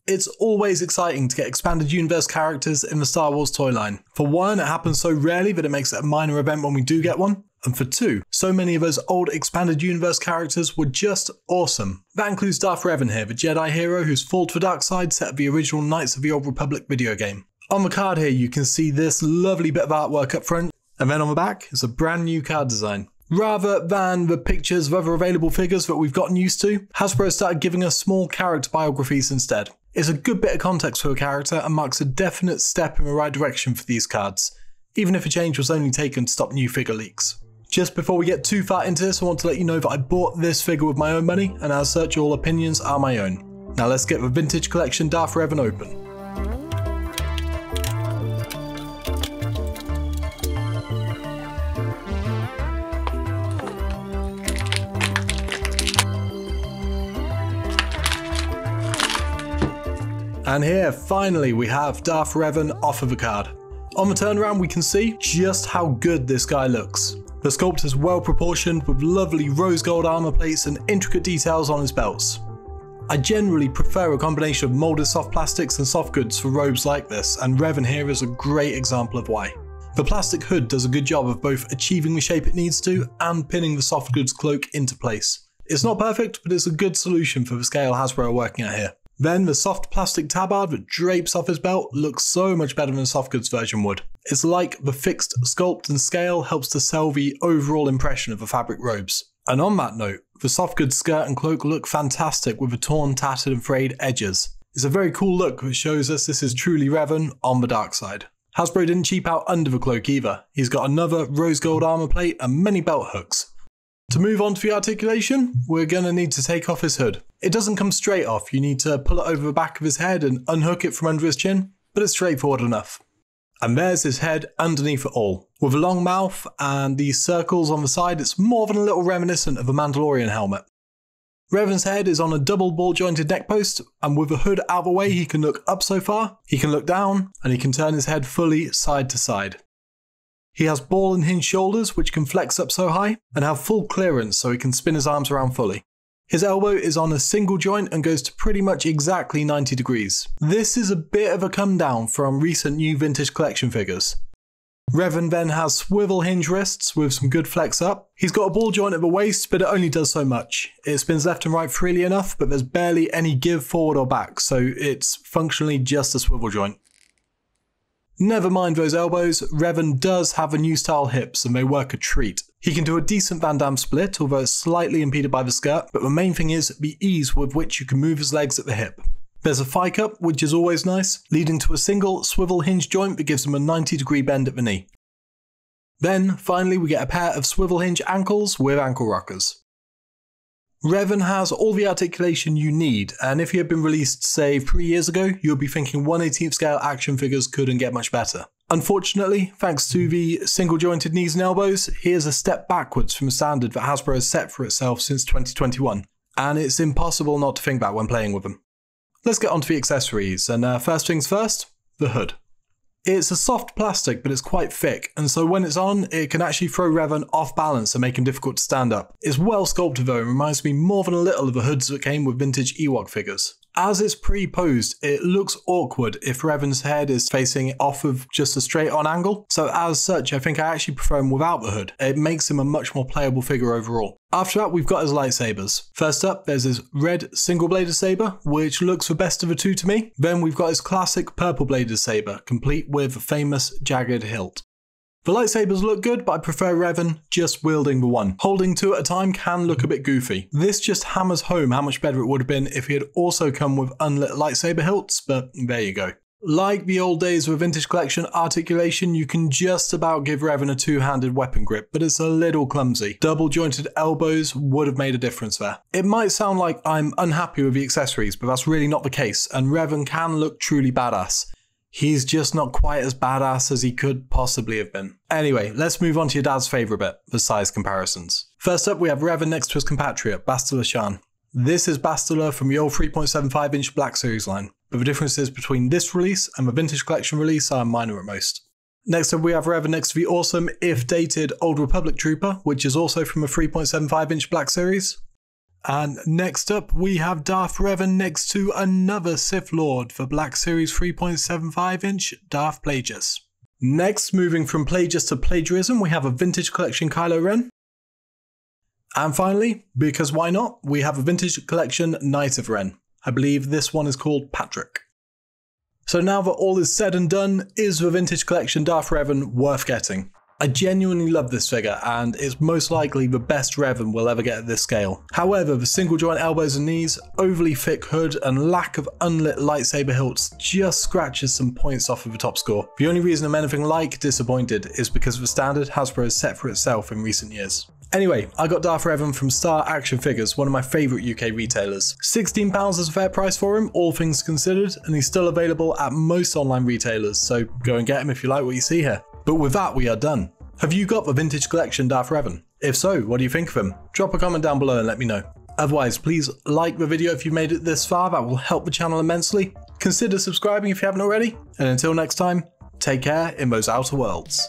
It's always exciting to get expanded universe characters in the Star Wars toy line. For one, it happens so rarely that it makes it a minor event when we do get one. And for two, so many of those old expanded universe characters were just awesome. That includes Darth Revan here, the Jedi hero whose fall to the dark side set of the original Knights of the Old Republic video game. On the card here you can see this lovely bit of artwork up front, and then on the back is a brand new card design. Rather than the pictures of other available figures that we've gotten used to, Hasbro started giving us small character biographies instead. It's a good bit of context for a character and marks a definite step in the right direction for these cards, even if a change was only taken to stop new figure leaks. Just before we get too far into this, I want to let you know that I bought this figure with my own money, and as such all opinions are my own. Now let's get the Vintage Collection Darth Revan open. And here, finally, we have Darth Revan off of the card. On the turnaround, we can see just how good this guy looks. The sculpt is well proportioned with lovely rose gold armor plates and intricate details on his belts. I generally prefer a combination of molded soft plastics and soft goods for robes like this, and Revan here is a great example of why. The plastic hood does a good job of both achieving the shape it needs to and pinning the soft goods cloak into place. It's not perfect, but it's a good solution for the scale Hasbro are working at here. Then the soft plastic tabard that drapes off his belt looks so much better than the soft goods version would. It's like the fixed sculpt and scale helps to sell the overall impression of the fabric robes. And on that note, the soft goods skirt and cloak look fantastic with the torn, tattered and frayed edges. It's a very cool look that shows us this is truly Revan on the dark side. Hasbro didn't cheap out under the cloak either. He's got another rose gold armor plate and many belt hooks. To move on to the articulation, we're going to need to take off his hood. It doesn't come straight off, you need to pull it over the back of his head and unhook it from under his chin, but it's straightforward enough. And there's his head underneath it all. With a long mouth and these circles on the side, it's more than a little reminiscent of a Mandalorian helmet. Revan's head is on a double ball jointed neck post, and with the hood out of the way he can look up so far, he can look down, and he can turn his head fully side to side. He has ball and hinge shoulders which can flex up so high, and have full clearance so he can spin his arms around fully. His elbow is on a single joint and goes to pretty much exactly 90 degrees. This is a bit of a come down from recent new vintage collection figures. Revan then has swivel hinge wrists with some good flex up. He's got a ball joint at the waist, but it only does so much. It spins left and right freely enough, but there's barely any give forward or back, so it's functionally just a swivel joint. Never mind those elbows, Revan does have a new style hips and they work a treat. He can do a decent Van Damme split, although it's slightly impeded by the skirt, but the main thing is the ease with which you can move his legs at the hip. There's a thigh cup, which is always nice, leading to a single swivel hinge joint that gives him a 90-degree bend at the knee. Then, finally, we get a pair of swivel hinge ankles with ankle rockers. Revan has all the articulation you need, and if he had been released, say, 3 years ago, you would be thinking 1/18th scale action figures couldn't get much better. Unfortunately, thanks to the single jointed knees and elbows, he is a step backwards from the standard that Hasbro has set for itself since 2021, and it's impossible not to think that when playing with them. Let's get onto the accessories, and first things first, the hood. It's a soft plastic, but it's quite thick, and so when it's on, it can actually throw Revan off balance and make him difficult to stand up. It's well sculpted though, and reminds me more than a little of the hoods that came with vintage Ewok figures. As it's pre-posed, it looks awkward if Revan's head is facing off of just a straight on angle, so as such I think I actually prefer him without the hood. It makes him a much more playable figure overall. After that we've got his lightsabers. First up there's his red single bladed saber, which looks the best of the two to me. Then we've got his classic purple bladed saber, complete with a famous jagged hilt. The lightsabers look good, but I prefer Revan just wielding the one. Holding two at a time can look a bit goofy. This just hammers home how much better it would have been if he had also come with unlit lightsaber hilts, but there you go. Like the old days with vintage collection articulation, you can just about give Revan a two-handed weapon grip, but it's a little clumsy. Double jointed elbows would have made a difference there. It might sound like I'm unhappy with the accessories, but that's really not the case, and Revan can look truly badass. He's just not quite as badass as he could possibly have been. Anyway, let's move on to your dad's favourite bit, the size comparisons. First up we have Revan next to his compatriot, Bastila Shan. This is Bastila from the old 3.75 inch Black Series line, but the differences between this release and the Vintage Collection release are minor at most. Next up we have Revan next to the awesome, if dated, Old Republic Trooper, which is also from a 3.75 inch Black Series. And next up, we have Darth Revan next to another Sith Lord for Black Series 3.75-inch Darth Plagueis. Next, moving from Plagueis to plagiarism, we have a Vintage Collection Kylo Ren. And finally, because why not, we have a Vintage Collection Knight of Ren. I believe this one is called Patrick. So now that all is said and done, is the Vintage Collection Darth Revan worth getting? I genuinely love this figure, and it's most likely the best Revan we'll ever get at this scale. However, the single joint elbows and knees, overly thick hood, and lack of unlit lightsaber hilts just scratches some points off of the top score. The only reason I'm anything like disappointed is because of the standard Hasbro has set for itself in recent years. Anyway, I got Darth Revan from Star Action Figures, one of my favourite UK retailers. £16 is a fair price for him, all things considered, and he's still available at most online retailers, so go and get him if you like what you see here. But with that, we are done. Have you got the Vintage Collection Darth Revan? If so, what do you think of him? Drop a comment down below and let me know. Otherwise, please like the video if you've made it this far, that will help the channel immensely. Consider subscribing if you haven't already, and until next time, take care in those outer worlds.